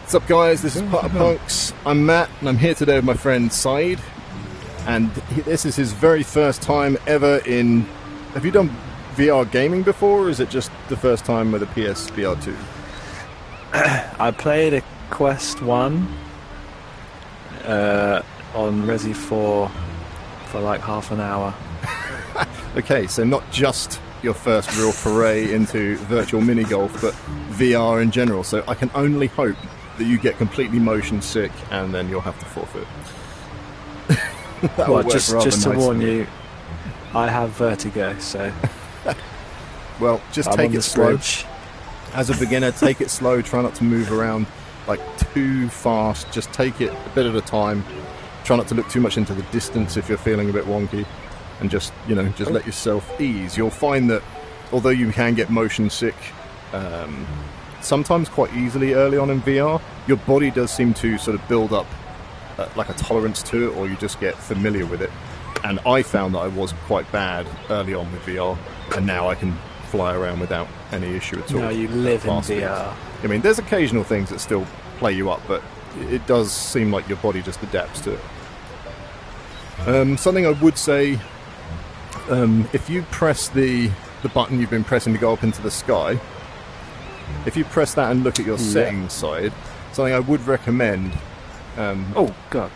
What's up, guys? This is Putter Punks. I'm Matt, and I'm here today with my friend Saeed. And this is his very first time ever in... Have you done VR gaming before, or is it just the first time with a PSVR 2? I played a Quest 1 on Resi 4 for like half an hour. Okay, so not just your first real foray into virtual mini golf, but VR in general. So I can only hope that you get completely motion sick and then you'll have to forfeit. Well, just to warn you, I have vertigo, so... Well, just take it slow. As a beginner, take it slow. Try not to move around like too fast. Just take it a bit at a time. Try not to look too much into the distance if you're feeling a bit wonky. And just let yourself ease. You'll find that although you can get motion sick sometimes quite easily early on in VR, your body does seem to sort of build up like a tolerance to it, or you just get familiar with it. And I found that I was quite bad early on with VR, and now I can fly around without any issue at all. No, you live in VR. I mean, there's occasional things that still play you up, but it does seem like your body just adapts to it. Something I would say, if you press the button you've been pressing to go up into the sky, if you press that and look at your settings side, something I would recommend... oh, God.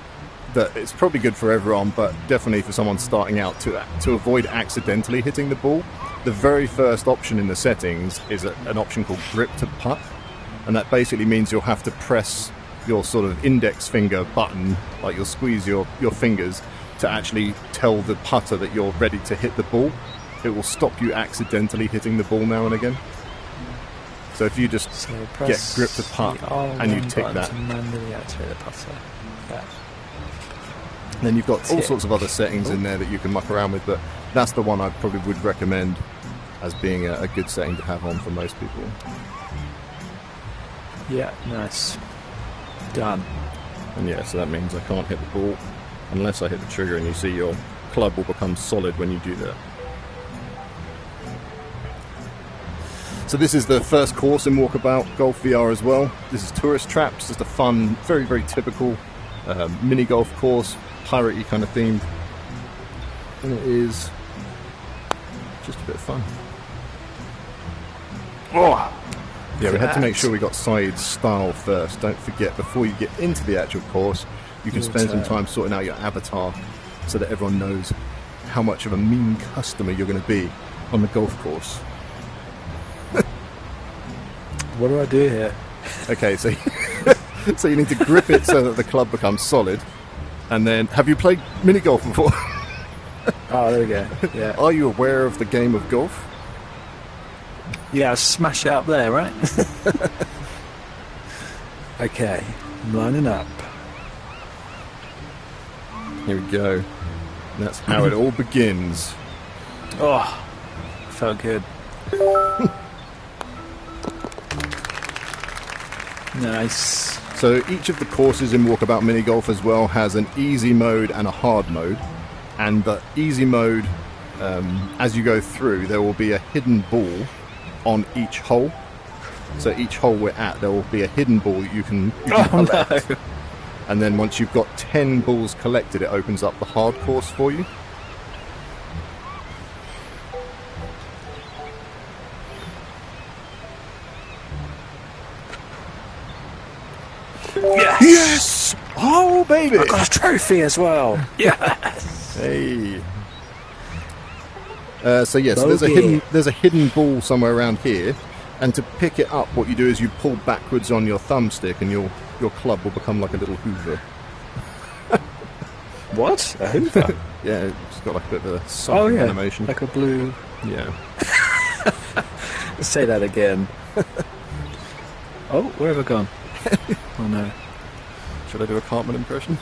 That it's probably good for everyone, but definitely for someone starting out, to avoid accidentally hitting the ball. The very first option in the settings is an option called grip to putt, and that basically means you'll have to press your sort of index finger button, like you'll squeeze your fingers to actually tell the putter that you're ready to hit the ball. It will stop you accidentally hitting the ball now and again. So if you just get grip to putt and you tick that, then you've got all sorts of other settings in there that you can muck around with, but that's the one I probably would recommend as being a good setting to have on for most people. Yeah, nice. Done. And yeah, so that means I can't hit the ball unless I hit the trigger, and you see your club will become solid when you do that. So this is the first course in Walkabout Golf VR as well. This is Tourist Traps, just a fun, very, very typical mini golf course, piratey kind of themed. And it is just a bit of fun. Oh, yeah, we had to make sure we got Saeed's style first. Don't forget, before you get into the actual course, you can spend some time sorting out your avatar so that everyone knows how much of a mean customer you're going to be on the golf course. What do I do here? Okay, so so you need to grip it so that the club becomes solid. And then, have you played mini golf before? Oh, there we go. Yeah. Are you aware of the game of golf? Yeah, smash it up there, right? Okay, I'm lining up. Here we go. That's how it all begins. Oh, felt good. Nice. So each of the courses in Walkabout Mini Golf as well has an easy mode and a hard mode. And the easy mode, as you go through, there will be a hidden ball on each hole. So each hole we're at, there will be a hidden ball you can collect. No. And then once you've got 10 balls collected, it opens up the hard course for you. Yes! Yes! Oh, baby! I got a trophy as well. Yes! Hey. So yes, there's a hidden ball somewhere around here, and to pick it up, what you do is you pull backwards on your thumbstick, and your club will become like a little Hoover. What? A Hoover? Yeah, it's got like a bit of a soft animation. Like a blue. Yeah. Say that again. Oh, where have I gone? Oh no. Should I do a Cartman impression?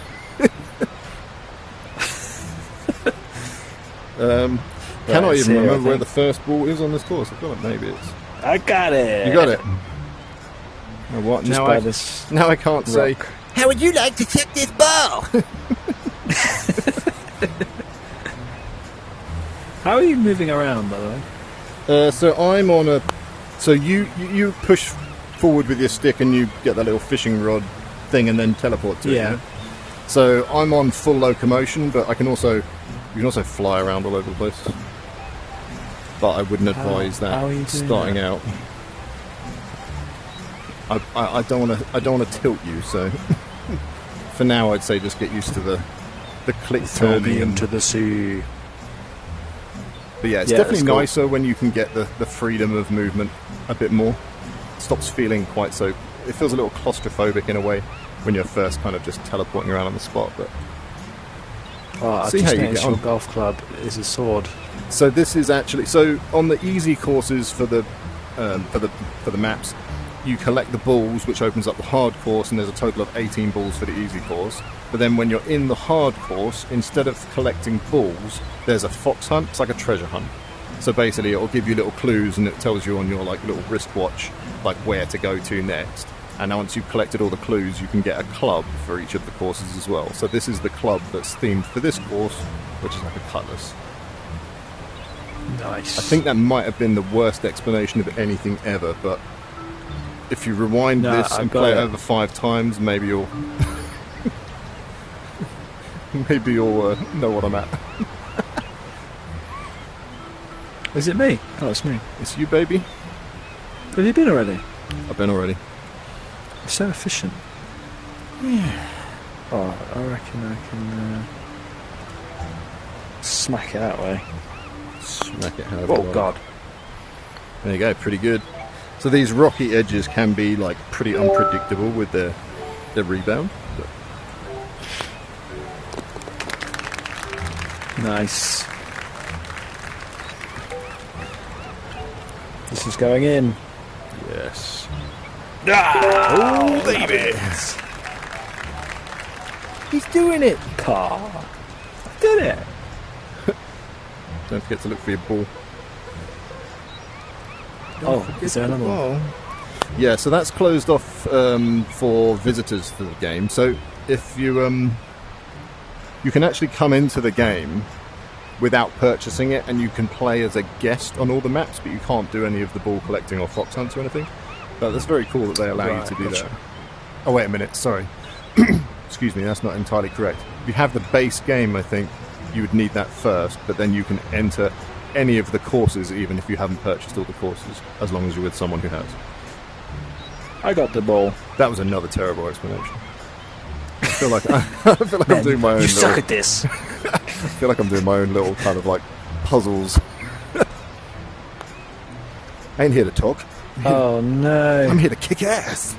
Can I even remember where the first ball is on this course? I feel like maybe it's... I got it! You got it? Now what? Now I can't say, how would you like to check this ball? How are you moving around, by the way? So I'm on a... So you push forward with your stick and you get that little fishing rod thing and then teleport to it. Yeah. You know? So I'm on full locomotion, but you can also fly around all over the place. But I wouldn't advise how are you that doing starting that? out. I don't want to tilt you, so for now I'd say just get used to the click Throw me turning into the sea. But yeah, it's Yeah, definitely that's cool. nicer when you can get the freedom of movement a bit more. It stops feeling quite so. It feels a little claustrophobic in a way when you're first kind of just teleporting around on the spot. But Oh, I've See just how you noticed get your on. golf club is a sword. so this is actually on the easy courses for the maps. You collect the balls, which opens up the hard course, and there's a total of 18 balls for the easy course. But then when you're in the hard course, instead of collecting balls, there's a fox hunt. It's like a treasure hunt. So basically, it'll give you little clues, and it tells you on your like little wristwatch like where to go to next. And now once you've collected all the clues, you can get a club for each of the courses as well. So this is the club that's themed for this course, which is like a cutlass. Nice. I think that might have been the worst explanation of anything ever, but if you rewind No, this I and got play it it. over 5 times, maybe you'll know what I'm at. Is it me? Oh, it's me. It's you, baby. Have you been already? I've been already. You're so efficient. Yeah. Oh, I reckon I can smack it that way. Smack it however you Oh want. God. There you go, pretty good. So these rocky edges can be like pretty unpredictable with their rebound. But Nice. This is going in. yes. Oh, baby! He's doing it! Car. I did it. Don't forget to look for your ball. Oh, is there another one? Yeah, so that's closed off for visitors to the game. So if you you can actually come into the game without purchasing it, and you can play as a guest on all the maps, but you can't do any of the ball collecting or fox hunts or anything. But that's very cool that they allow you Right, to do gotcha. that. Oh, wait a minute, sorry. Excuse me, that's not entirely correct. If you have the base game, I think you would need that first, but then you can enter any of the courses even if you haven't purchased all the courses, as long as you're with someone who has. I got the ball. That was another terrible explanation. I feel like I'm doing my own. You suck little, at this. I feel like I'm doing my own little kind of like puzzles. I ain't here to talk. Oh no. I'm here to kick ass.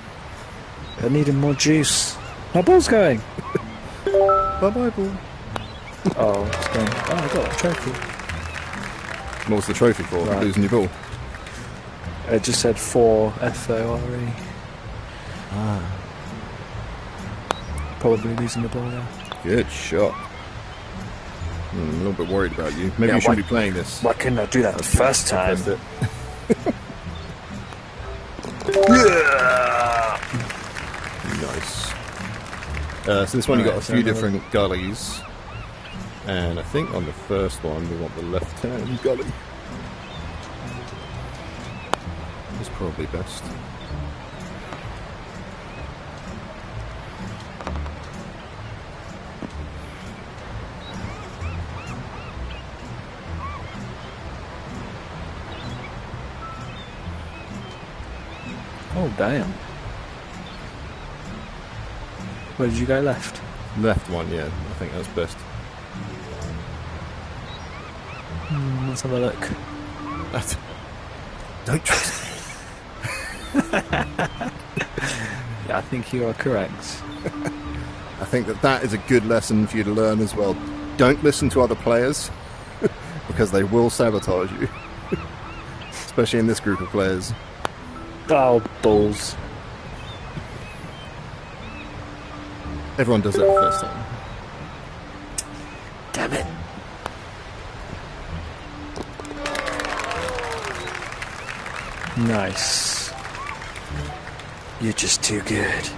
I needed more juice. My ball's going. Bye bye, ball. Oh, it's going. Oh, I got a trophy. What's the trophy for? Right. Losing your ball. It just said 4 F-O-R-E. Probably losing the ball now. Good shot. A little bit worried about you. Maybe Yeah, you shouldn't why- be playing this. Why couldn't I do that the first time? Pressed it. Nice. So this one you got a Alright, so few another- different gullies, and I think on the first one we want the left-hand gully. That's probably best. Oh, damn. Where did you go left? Left one, yeah. I think that's best. Let's have a look. Don't trust me. Yeah, I think you are correct. I think that is a good lesson for you to learn as well. Don't listen to other players because they will sabotage you, especially in this group of players. Oh, balls. Everyone does that the first time. Damn it. Nice. You're just too good.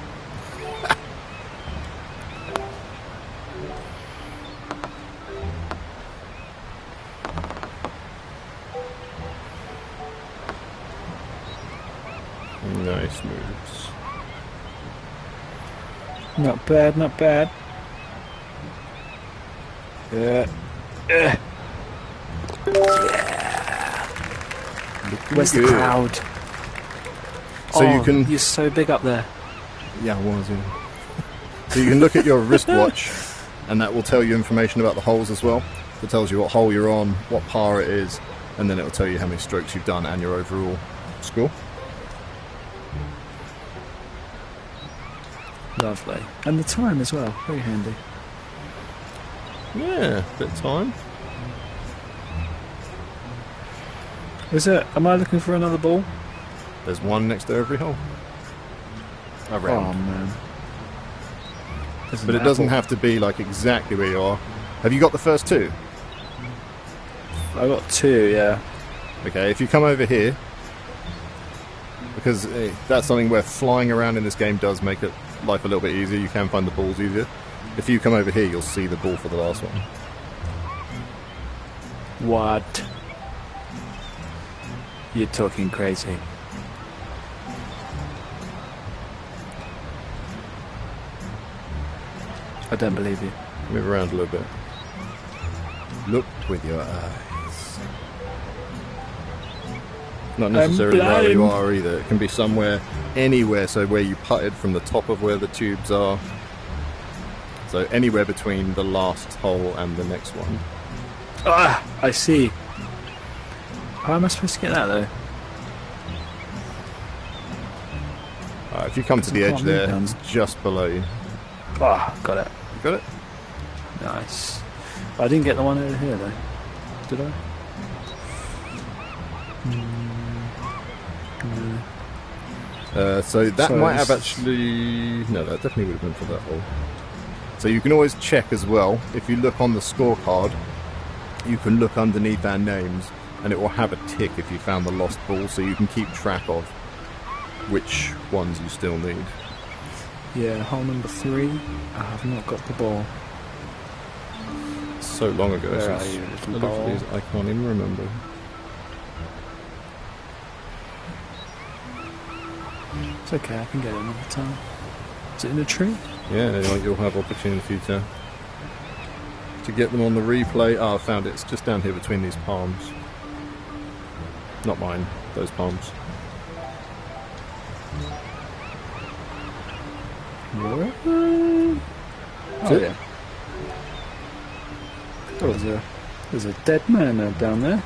Nice move. Not bad, not bad. Yeah. Yeah. Where's the crowd? So you can. You're so big up there. Yeah, I was. Yeah. So you can look at your wristwatch, and that will tell you information about the holes as well. It tells you what hole you're on, what par it is, and then it will tell you how many strokes you've done and your overall score. Lovely. And the time as well. Very handy. Yeah, bit of time. Am I looking for another ball? There's one next to every hole. Around. Oh man. But it doesn't have to be like exactly where you are. Have you got the first two? I got 2, yeah. Okay, if you come over here, because that's something where flying around in this game does make life a little bit easier. You can find the balls easier. If you come over here, you'll see the ball for the last one. What? You're talking crazy. I don't believe you. Move around a little bit. Look with your eyes. Not necessarily where you are either. It can be somewhere, anywhere, so where you putted from the top of where the tubes are. So anywhere between the last hole and the next one. Ah, I see. How am I supposed to get that though? If you come to the edge there, it's just below you. Ah, got it. You got it? Nice. I didn't get the one over here though. Did I? So that might have actually... No, that definitely would have been for that hole. So you can always check as well. If you look on the scorecard, you can look underneath our names and it will have a tick if you found the lost ball, so you can keep track of which ones you still need. Yeah, hole number 3. I have not got the ball. So long ago Where since are you, I little looked at ball? these, I can't even remember. It's okay, I can get it another time. Is it in a tree? Yeah, you'll have opportunity to get them on the replay. I found it. It's just down here between these palms. Not mine, those palms. What? Oh yeah. There's a dead man down there.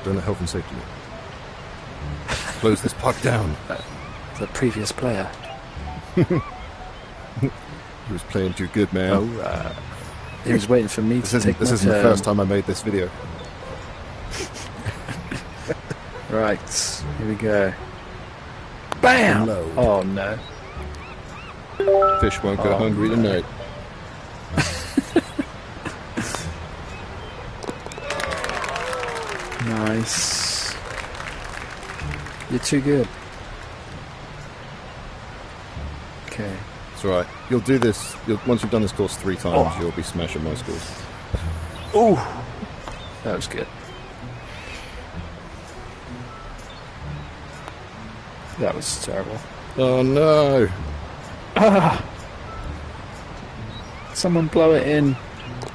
Don't let health and safety. Close this puck down. The previous player. He was playing too good, man. Oh, he was waiting for me to take my turn. This isn't the first time I made this video. Right, here we go. Bam! Hello. Oh no. Fish won't go hungry tonight. Nice. You're too good. Okay. It's alright. You'll do this. Once you've done this course 3 times, you'll be smashing my scores. Oh, that was good. That was terrible. Oh no! Someone blow it in.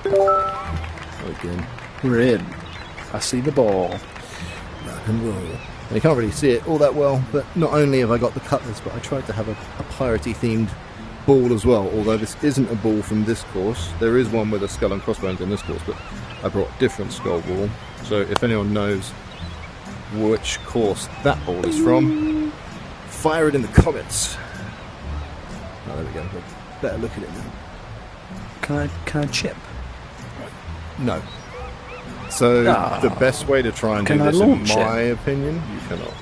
Again. We're in. I see the ball. Rock and roll. And you can't really see it all that well, but not only have I got the cutlers, but I tried to have a piratey themed ball as well. Although this isn't a ball from this course, there is one with a skull and crossbones in this course, but I brought a different skull ball. So if anyone knows which course that ball is from, fire it in the comments. Oh, there we go. Better look at it now. Can I chip? No. So the best way to try and do this, in my opinion, you cannot,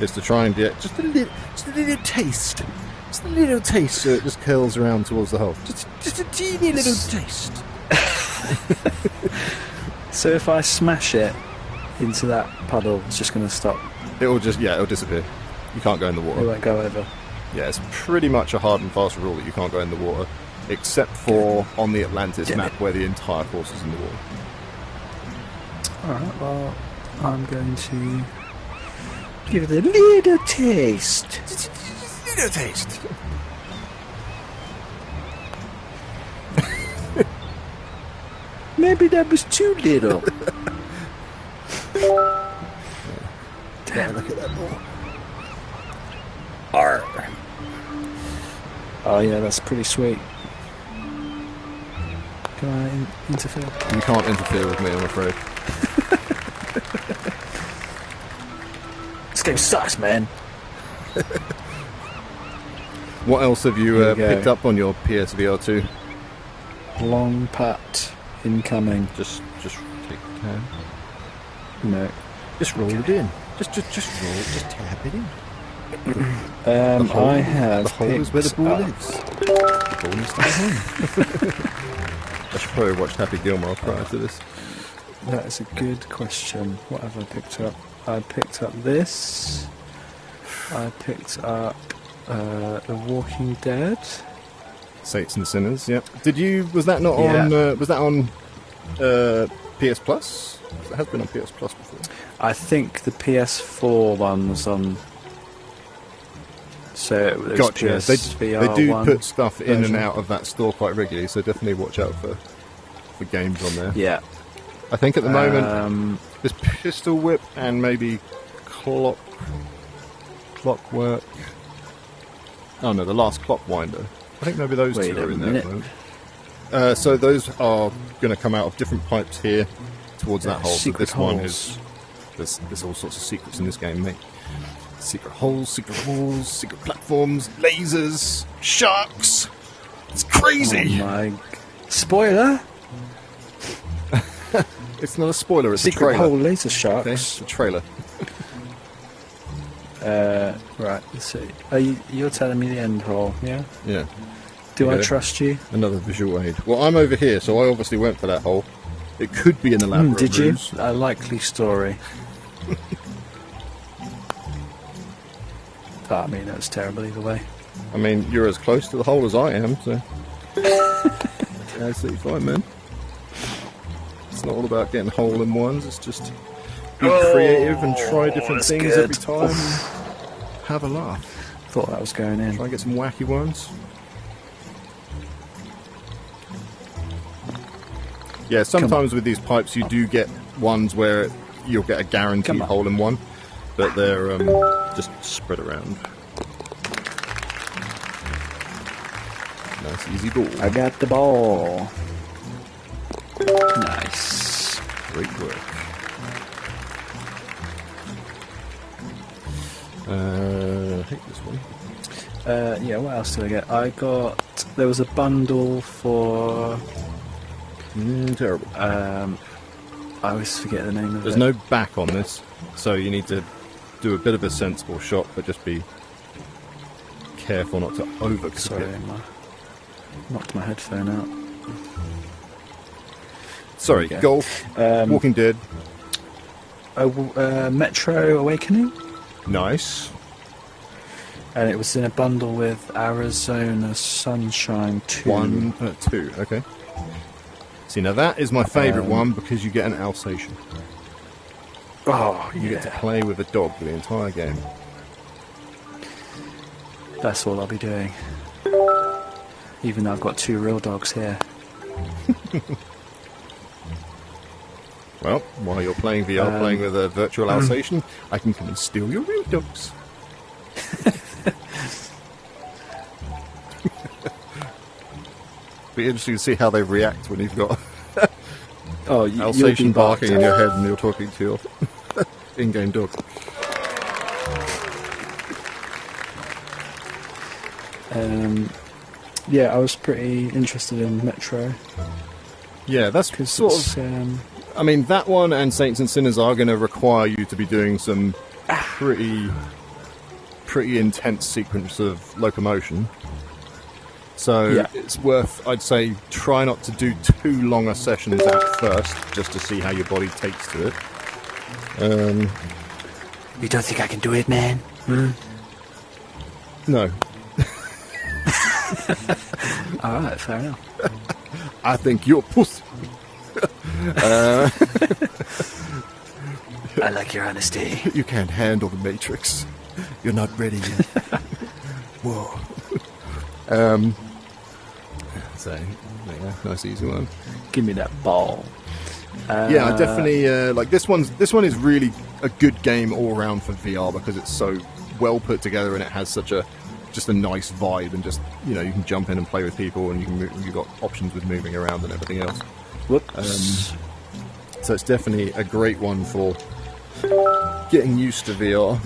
is to try and get just a little taste. Just a little taste, so it just curls around towards the hole. Just a teeny little taste. So if I smash it into that puddle, it's just going to stop. It'll disappear. You can't go in the water. It won't go over. Yeah, it's pretty much a hard and fast rule that you can't go in the water, except for on the Atlantis map where the entire course is in the water. Alright, well, I'm going to give it a little taste. tomato taste. Maybe that was too little. Damn, look at that ball. Arr. Oh yeah, that's pretty sweet. Can I interfere? You can't interfere with me, I'm afraid. This game sucks, man. What else have you Here we go. picked up on your PSVR 2? Long putt incoming. Just take the can. No. Just roll it in. Just roll it. Just tap it in. I have the hole is where the picked ball up- lives. The ball needs to be home. I should probably watch Happy Gilmore prior to this. That is a good question. What have I picked up? I picked up this. I picked up The Walking Dead. Saints and Sinners. Yep. Was that not Yeah. on? Was that on PS Plus? It has been on PS Plus before. I think the PS4 one was on. So it was Gotcha. just They VR do one put stuff in version. and out of that store quite regularly, so definitely watch out for games on there. Yeah. I think at the moment there's Pistol Whip and maybe Clockwork. Oh no, the Last Clockwinder. I think maybe those Wait two a are in there at the minute. moment. So those are going to come out of different pipes here towards that hole. So secret this one holes. is there's all sorts of secrets in this game, mate. Secret holes, secret walls, secret platforms, lasers, sharks. It's crazy. Oh my! Spoiler! It's not a spoiler. It's Secret a trailer. hole laser Okay? sharks. It's a trailer. Right. Let's see. You're telling me the end hole? Yeah. Yeah. Do I Okay. trust you? Another visual aid. Well, I'm over here, so I obviously went for that hole. It could be an elaborate Did you? ruse. A likely story. I mean, that's terrible either way. I mean, you're as close to the hole as I am, so... Absolutely fine, man. It's not all about getting hole-in-ones, it's just be creative and try different that's things good. every time and have a laugh. Thought that was going in. Try and get some wacky ones. Yeah, sometimes with these pipes you do get ones where you'll get a guaranteed Come on. hole-in-one, but they're just spread around. Nice, easy ball. I got the ball. Nice. Great work. I hate this one. Yeah, what else did I get? There was a bundle for... Terrible. I always forget the name of There's it. no back on this, so you need to do a bit of a sensible shot, but just be careful not to overcook Sorry, it. knocked my headphone out. Sorry, Okay. golf, Walking Dead, Metro Awakening, nice. and it was in a bundle with Arizona Sunshine 2. 2, okay. See, now that is my favourite one because you get an Alsatian. Oh, You get to play with a dog for the entire game. That's all I'll be doing. Even though I've got 2 real dogs here. Well, while you're playing VR, playing with a virtual Alsatian, I can come and steal your real dogs. Be interesting to see how they react when you've got Oh, you'll be Alsatian barking in barked your head and you're talking to your in-game dog. at. Yeah, I was pretty interested in Metro Yeah, that's because sort it's of. I mean, that one and Saints and Sinners are going to require you to be doing some pretty intense sequence of locomotion. So Yeah. it's worth, I'd say, try not to do too long a sessions at first, just to see how your body takes to it. You don't think I can do it, man? No, All right, fair enough. I think you're pussy. I like your honesty. You can't handle the Matrix. You're not ready yet. Whoa. So, yeah, nice easy one. Give me that ball. Yeah, I definitely like this one. This one is really a good game all around for VR because it's so well put together and it has such a nice vibe, and just, you know, you can jump in and play with people, and you've got options with moving around and everything else. Whoops. So it's definitely a great one for getting used to VR,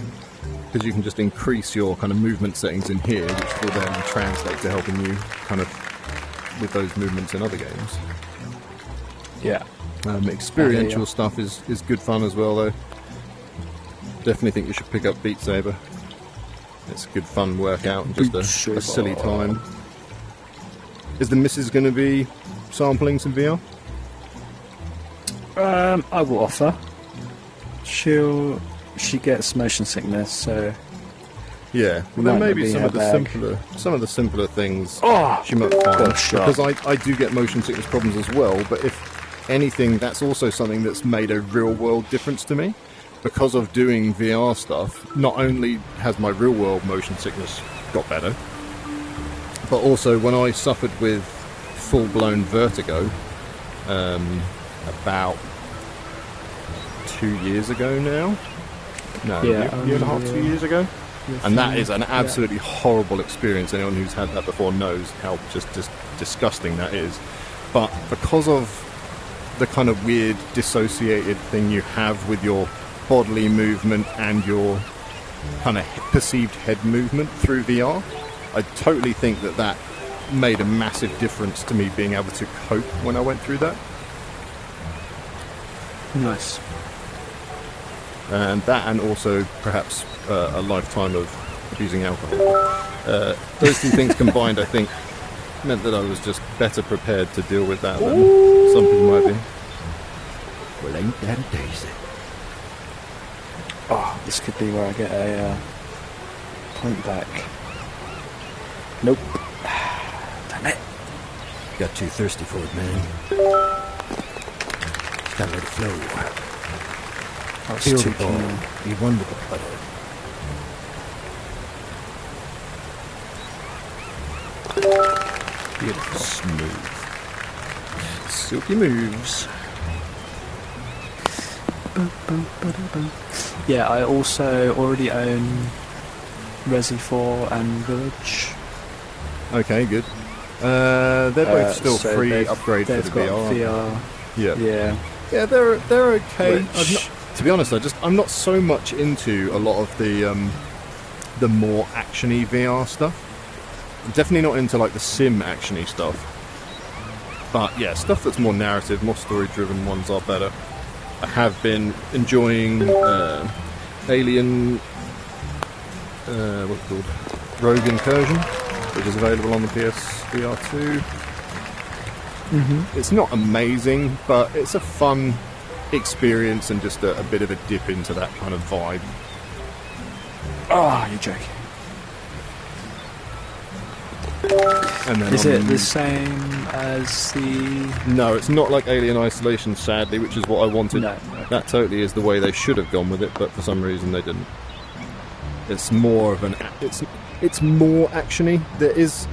because you can just increase your kind of movement settings in here, which will then translate to helping you kind of with those movements in other games. Yeah. Experiential stuff is good fun as well, though. Definitely think you should pick up Beat Saber. It's a good fun workout and just a silly time. Is the missus going to be sampling some VR? I will offer. She gets motion sickness, so yeah. Well, then maybe some of the simpler things she might find, because I do get motion sickness problems as well. But if anything, that's also something that's made a real world difference to me. Because of doing VR stuff, not only has my real world motion sickness got better, but also when I suffered with full blown vertigo about 2 years ago now. No, year and a half, 2 years ago. And that is an absolutely horrible experience. Anyone who's had that before knows how just disgusting that is. But because of the kind of weird dissociated thing you have with your bodily movement and your kind of perceived head movement through VR, I totally think that made a massive difference to me being able to cope when I went through that. Nice. And that, and also perhaps a lifetime of abusing alcohol. Those two things combined, I think, meant that I was just better prepared to deal with that than some people might be. Well, ain't that a daisy? Oh, this could be where I get a point back. Nope. Damn it. Got too thirsty for it, man. Gotta let it flow. I was Feel too the ball. keen. You won with the putter. Beautiful. Smooth. Silky moves. Yeah, I also already own Resi 4 and Village. Okay, good. They're both still so free upgrade for the they've got VR. VR. Yeah, they're okay. Which- To be honest, I'm not so much into a lot of the more actiony VR stuff. I'm definitely not into like the sim actiony stuff. But yeah, stuff that's more narrative, more story driven ones are better. I have been enjoying Alien, what's it called? Rogue Incursion, which is available on the PSVR 2. Mm-hmm. It's not amazing, but it's a fun experience and just a bit of a dip into that kind of vibe. Oh, you're joking. And then Is it the same as the... No, it's not like Alien Isolation, sadly, which is what I wanted. No. That totally is the way they should have gone with it, but for some reason they didn't. It's more of it's more actiony. There is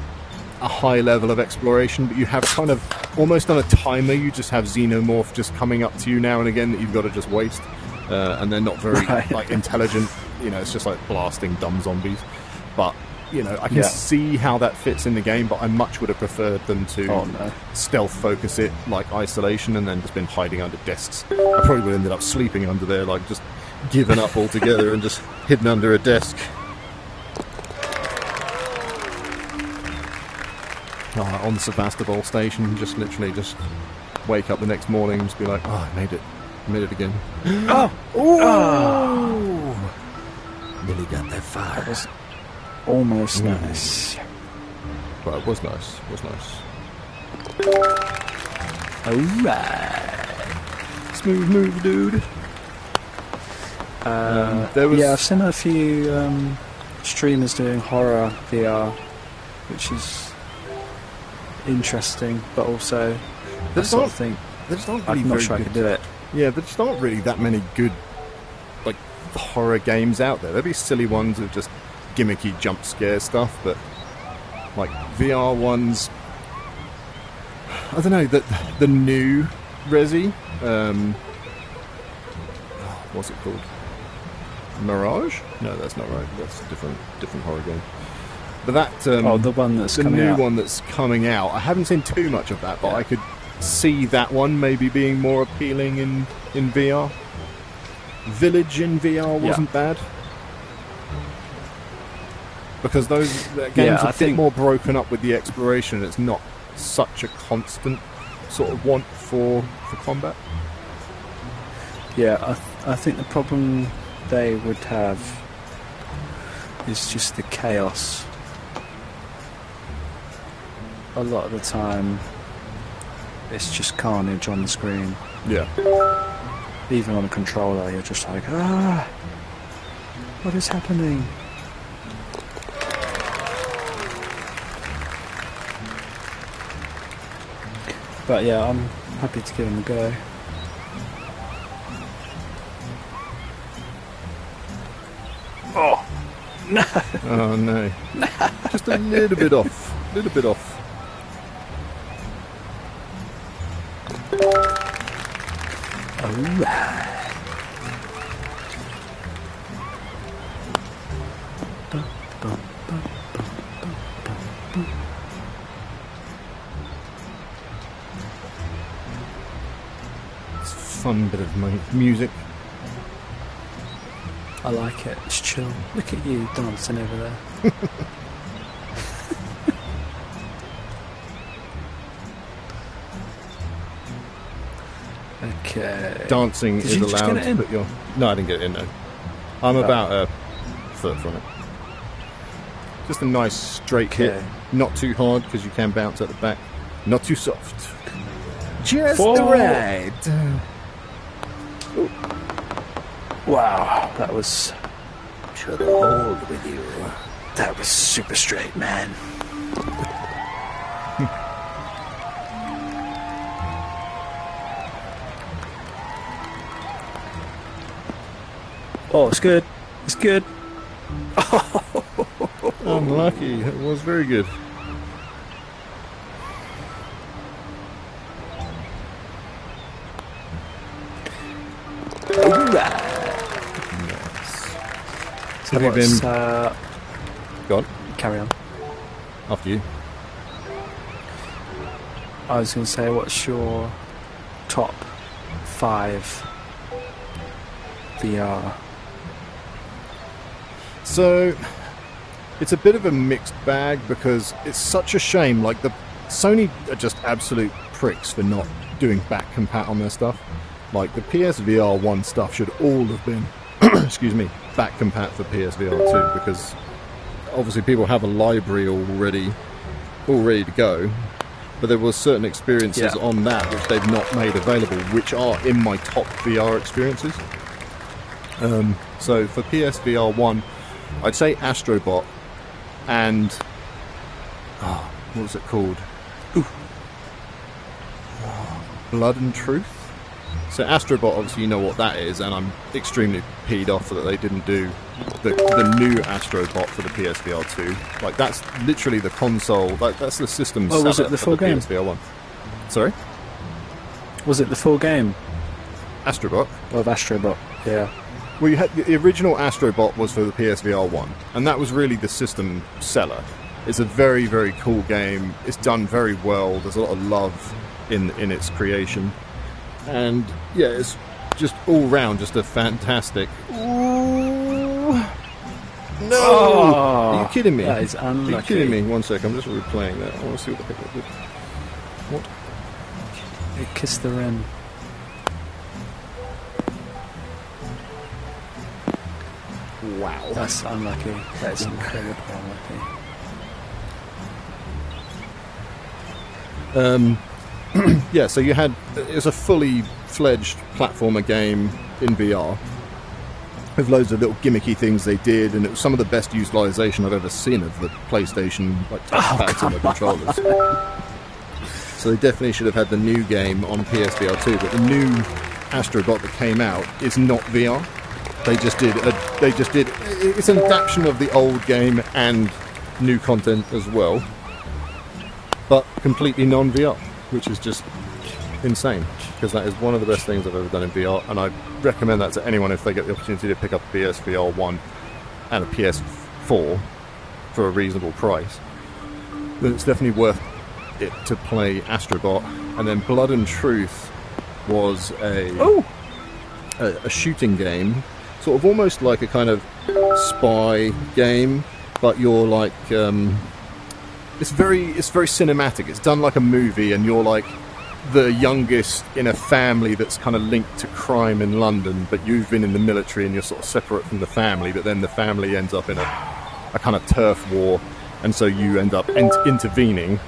a high level of exploration, but you have kind of almost on a timer. You just have xenomorph just coming up to you now and again that you've got to just waste, and they're not very like intelligent. You know, it's just like blasting dumb zombies. But you know, I can see how that fits in the game, but I much would have preferred them to stealth focus it like Isolation, and then just been hiding under desks. I probably would have ended up sleeping under there, like just given up altogether and just hidden under a desk. On Sevastopol station, just literally just wake up the next morning and just be like, oh, I made it again. Nearly got that fire. That was almost nice. Well, it was nice. It was nice. Alright. Smooth move, dude. Yeah, I've seen a few streamers doing horror VR, which is interesting, but also I sort of think I'm not sure I could do it. Yeah, there just aren't really that many good like horror games out there. There'll be silly ones of just gimmicky jump scare stuff, but like VR ones, I don't know, the new Resi, what's it called? Mirage? No, that's not right. That's a different horror game. But that the one that's coming out. The new one that's coming out. I haven't seen too much of that, but Yeah. I could see that one maybe being more appealing in VR. Village in VR wasn't bad. Because those games are a bit more broken up with the exploration. It's not such a constant sort of want for combat. Yeah, I think the problem they would have is just the chaos. A lot of the time, it's just carnage on the screen. Yeah. Even on a controller, you're just like, what is happening? But yeah, I'm happy to give him a go. Oh, no! Oh no. Just a little bit off. A little bit off. Alright. It's a fun bit of music. I like it. It's chill. Look at you dancing over there. Okay. Dancing Did is you just allowed get it to in? put your... No, I didn't get it in, no. I'm about a foot from it. Just a nice straight hit. Not too hard, because you can bounce at the back. Not too soft. Just the right. Wow, that was Should have hold with you. that was super straight, man. Oh, it's good. It's good. Unlucky. It was very good. So Have you what's, been... Go on. carry on. After you. I was going to say, what's your top 5 VR? So, it's a bit of a mixed bag because it's such a shame. Like, the Sony are just absolute pricks for not doing back compat on their stuff. Like, the PSVR 1 stuff should all have been, excuse me, back compat for PSVR 2 because obviously people have a library all ready to go. But there were certain experiences on that which they've not made available, which are in my top VR experiences. So for PSVR 1, I'd say Astrobot and... what was it called? Blood and Truth? So Astrobot, obviously you know what that is, and I'm extremely peed off that they didn't do the new Astrobot for the PSVR 2. Like, that's literally the console, that's the system seller was it the for full the game? PSVR 1. Sorry? Was it the full game Astrobot? of Astrobot? Yeah. Well, you had the original Astrobot was for the PSVR 1, and that was really the system seller. It's a very, very cool game. It's done very well. There's a lot of love in its creation. And, yeah, it's just all round just a fantastic... Ooh. No! Oh, Are you kidding me? that is Are you unlucky. kidding me? 1 sec, I'm just replaying that. I want to see what the heck that did. What? It kissed the rim. Wow. That's unlucky. That's incredibly unlucky. Yeah, so it was a fully fledged platformer game in VR with loads of little gimmicky things they did, and it was some of the best utilization I've ever seen of the PlayStation touchpads and the controllers. So they definitely should have had the new game on PSVR 2, but the new Astrobot that came out is not VR. They just did. It's an adaptation of the old game and new content as well, but completely non-VR, which is just insane, because that is one of the best things I've ever done in VR, and I recommend that to anyone if they get the opportunity to pick up a PSVR 1 and a PS4 for a reasonable price. Then it's definitely worth it to play Astrobot. And then Blood and Truth was a shooting game, sort of almost like a kind of spy game, but you're like it's very cinematic. It's done like a movie, and you're like the youngest in a family that's kind of linked to crime in London, but you've been in the military and you're sort of separate from the family, but then the family ends up in a kind of turf war, and so you end up intervening,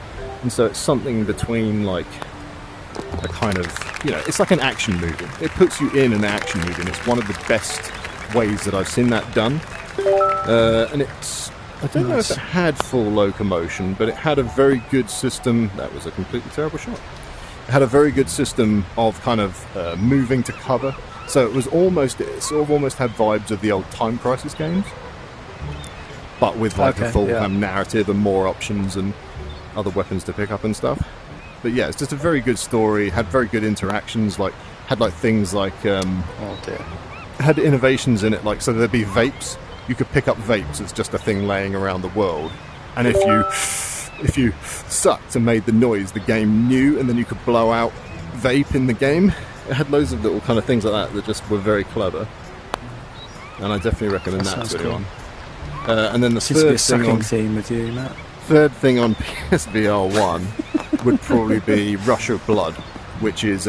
and so it's something between like a kind of, it's like an action movie. It puts you in an action movie, and it's one of the best ways that I've seen that done. And I don't know if it had full locomotion, but it had a very good system. That was a completely terrible shot. It had a very good system of kind of moving to cover. So it sort of almost had vibes of the old Time Crisis games, but with like a full narrative and more options and other weapons to pick up and stuff. But yeah, it's just a very good story. Had very good interactions. Had things like had innovations in it. Like, so there'd be vapes. You could pick up vapes. It's just a thing laying around the world. And if you sucked and made the noise, the game knew, and then you could blow out vape in the game. It had loads of little kind of things like that just were very clever. And I definitely recommend that to anyone. And then the third theme with you, Matt. Third thing on PSVR 1 would probably be Rush of Blood, which is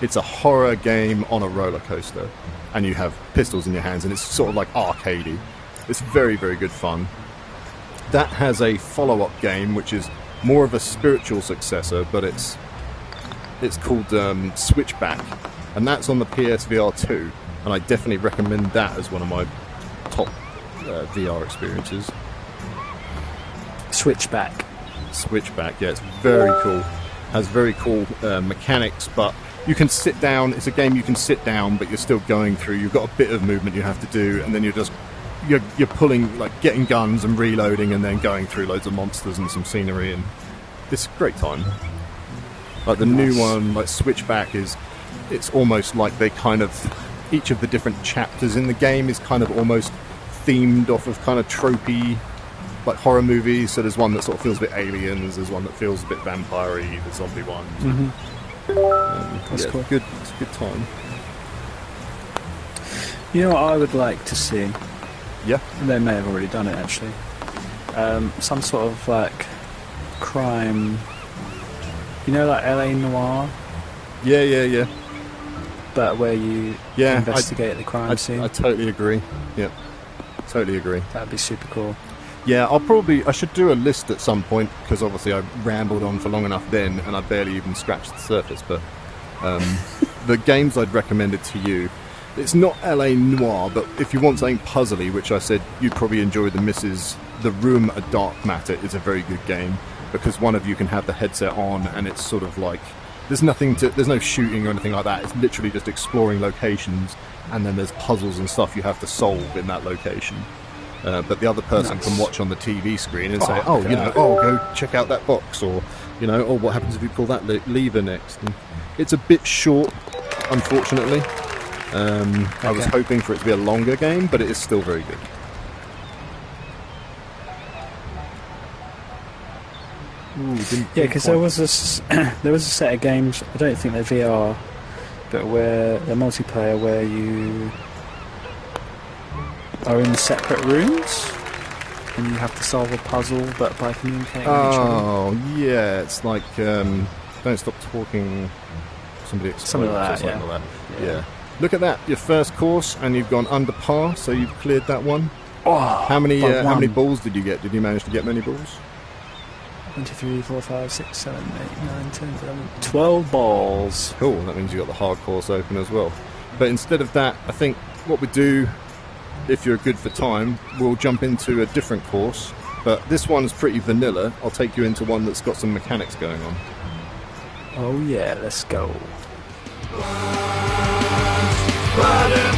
it's a horror game on a roller coaster, and you have pistols in your hands, and it's sort of like arcadey. It's very, very good fun. That has a follow-up game, which is more of a spiritual successor, but it's called Switchback, and that's on the PSVR 2, and I definitely recommend that as one of my top VR experiences. Switchback, yeah, it's very cool. Has very cool mechanics, but you can sit down. It's a game you can sit down, but you're still going through. You've got a bit of movement you have to do, and then you're pulling, like getting guns and reloading, and then going through loads of monsters and some scenery, and it's a great time. Like the new one, like Switchback, it's almost like they kind of, each of the different chapters in the game is kind of almost themed off of kind of tropey, like horror movies. So there's one that sort of feels a bit aliens, there's one that feels a bit vampire-y, the zombie one. That's cool. It's a good time. You know what I would like to see? Yeah. They may have already done it, actually. Some sort of like crime, like LA Noire? Yeah. But where you investigate the crime scene. I totally agree. Yeah. Totally agree. That'd be super cool. Yeah, I should do a list at some point, because obviously I rambled on for long enough then, and I barely even scratched the surface, but the games I'd recommended to you, it's not LA Noire, but if you want something puzzly, which I said you'd probably enjoy The Room, A Dark Matter is a very good game, because one of you can have the headset on, and it's sort of like, there's no shooting or anything like that, it's literally just exploring locations, and then there's puzzles and stuff you have to solve in that location. But the other person can watch on the TV screen and say, go check out that box, or, what happens if you pull that lever next? And it's a bit short, unfortunately. I was hoping for it to be a longer game, but it is still very good. Because there was a set of games, I don't think they're VR, but where they're multiplayer, where you are in separate rooms and you have to solve a puzzle, but by communicating with each other. Oh yeah, it's like Don't Stop Talking. Something like that. Yeah. Look at that, your first course, and you've gone under par, so you've cleared that one. How many balls did you get? Did you manage to get many balls? 1, 2, 3, 4, 5, 6, 7, 8, 9, 10, 11, 12 balls. Cool, that means you got the hard course open as well. But instead of that, I think what we do, if you're good for time, we'll jump into a different course. But this one's pretty vanilla. I'll take you into one that's got some mechanics going on. Oh yeah, let's go. Butter